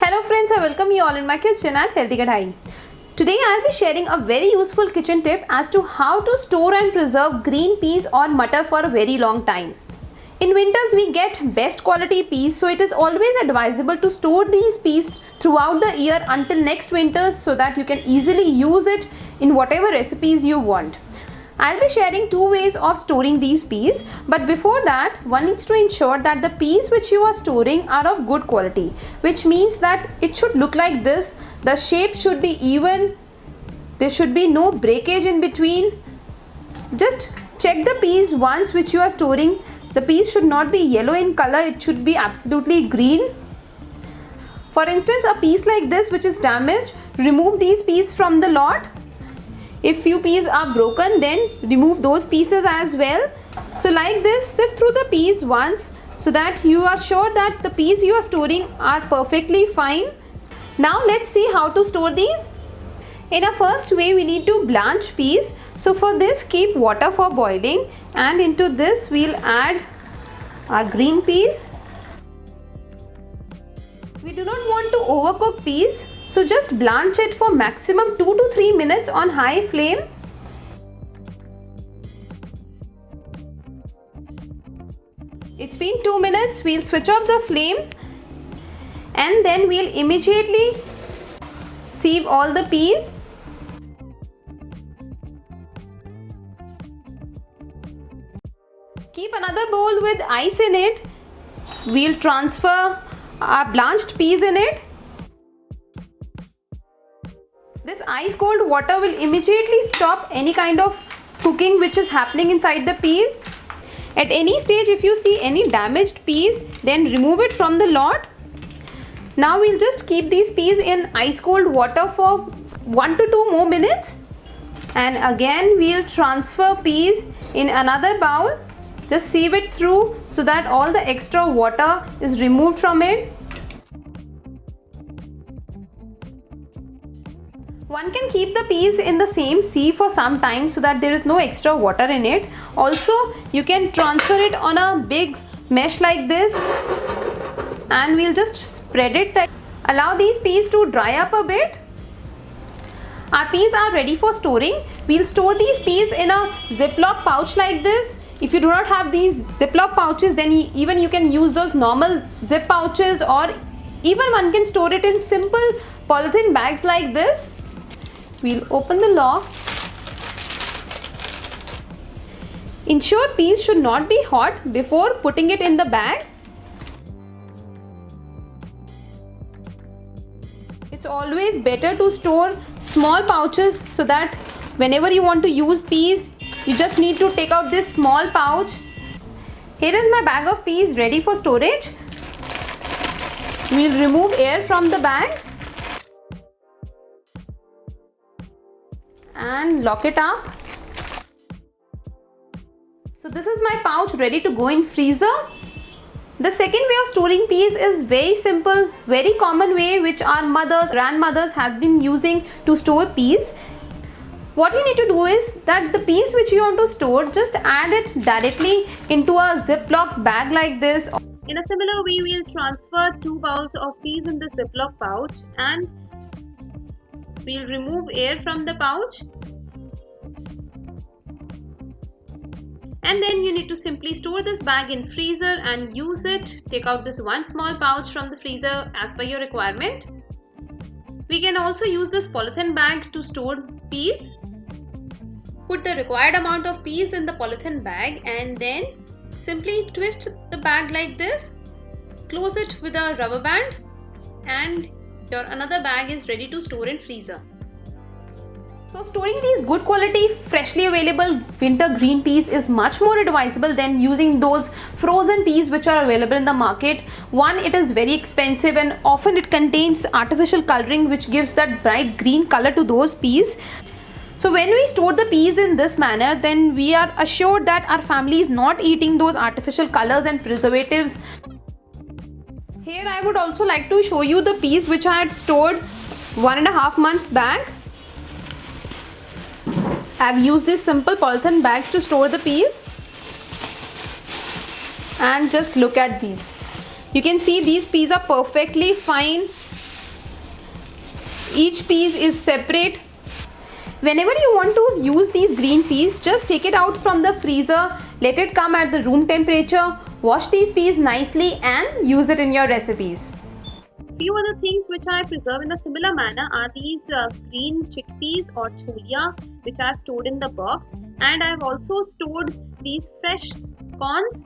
Hello friends, I welcome you all in my kitchen at Healthy Kadai. Today I'll be sharing a very useful kitchen tip as to how to store and preserve green peas or matar for a very long time. In winters we get best quality peas, so it is always advisable to store these peas throughout the year until next winter so that you can easily use it in whatever recipes you want. I'll be sharing two ways of storing these peas, but before that one needs to ensure that the peas which you are storing are of good quality, which means that it should look like this. The shape should be even, there should be no breakage in between. Just check the peas once which you are storing. The peas should not be yellow in color, it should be absolutely green. For instance, a piece like this which is damaged, remove these peas from the lot. If few peas are broken, then remove those pieces as well. So like this, sift through the peas once so that you are sure that the peas you are storing are perfectly fine. Now let's see how to store these. In a first way, we need to blanch peas. So for this, keep water for boiling, and into this we'll add our green peas. We do not want to overcook peas, so just blanch it for maximum 2 to 3 minutes on high flame. It's been 2 minutes, we'll switch off the flame and then we'll immediately sieve all the peas. Keep another bowl with ice in it. We'll transfer our blanched peas in it. This ice cold water will immediately stop any kind of cooking which is happening inside the peas. At any stage if you see any damaged peas, then remove it from the lot. Now we'll just keep these peas in ice cold water for 1 to 2 more minutes. And again we'll transfer peas in another bowl. Just sieve it through so that all the extra water is removed from it. One can keep the peas in the same sieve for some time so that there is no extra water in it. Also, you can transfer it on a big mesh like this and we'll just spread it. Allow these peas to dry up a bit. Our peas are ready for storing. We'll store these peas in a Ziploc pouch like this. If you do not have these Ziploc pouches, then even you can use those normal zip pouches, or even one can store it in simple polythene bags like this. We'll open the lock. Ensure peas should not be hot before putting it in the bag. It's always better to store small pouches so that whenever you want to use peas, you just need to take out this small pouch. Here is my bag of peas ready for storage. We'll remove air from the bag and lock it up. So this is my pouch ready to go in freezer. The second way of storing peas is very simple, very common way which our mothers, grandmothers have been using to store peas. What you need to do is that the peas which you want to store, just add it directly into a Ziploc bag like this. In a similar way, we'll transfer 2 bowls of peas in the Ziploc pouch and we'll remove air from the pouch. And then you need to simply store this bag in freezer and use it. Take out this one small pouch from the freezer as per your requirement. We can also use this polythene bag to store peas. Put the required amount of peas in the polythene bag and then simply twist the bag like this. Close it with a rubber band and your another bag is ready to store in freezer. So storing these good quality freshly available winter green peas is much more advisable than using those frozen peas which are available in the market. One, it is very expensive and often it contains artificial coloring which gives that bright green color to those peas. So when we store the peas in this manner, then we are assured that our family is not eating those artificial colors and preservatives. Here I would also like to show you the peas which I had stored 1.5 months back. I've used these simple polythene bags to store the peas. And just look at these. You can see these peas are perfectly fine Each piece is separate. Whenever you want to use these green peas, just take it out from the freezer, let it come at the room temperature, wash these peas nicely and use it in your recipes. Few other things which I preserve in a similar manner are these green chickpeas or cholia, which are stored in the box, and I have also stored these fresh corns.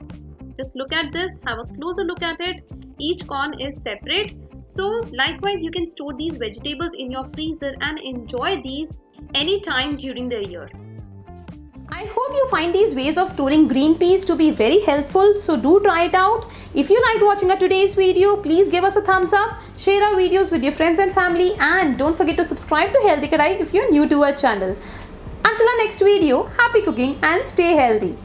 Just look at this, have a closer look at it. Each corn is separate. So likewise you can store these vegetables in your freezer and enjoy these anytime during the year. I hope you find these ways of storing green peas to be very helpful, so do try it out. If you liked watching today's video, please give us a thumbs up, share our videos with your friends and family, and don't forget to subscribe to Healthy Kadai if you're new to our channel. Until our next video, happy cooking and stay healthy.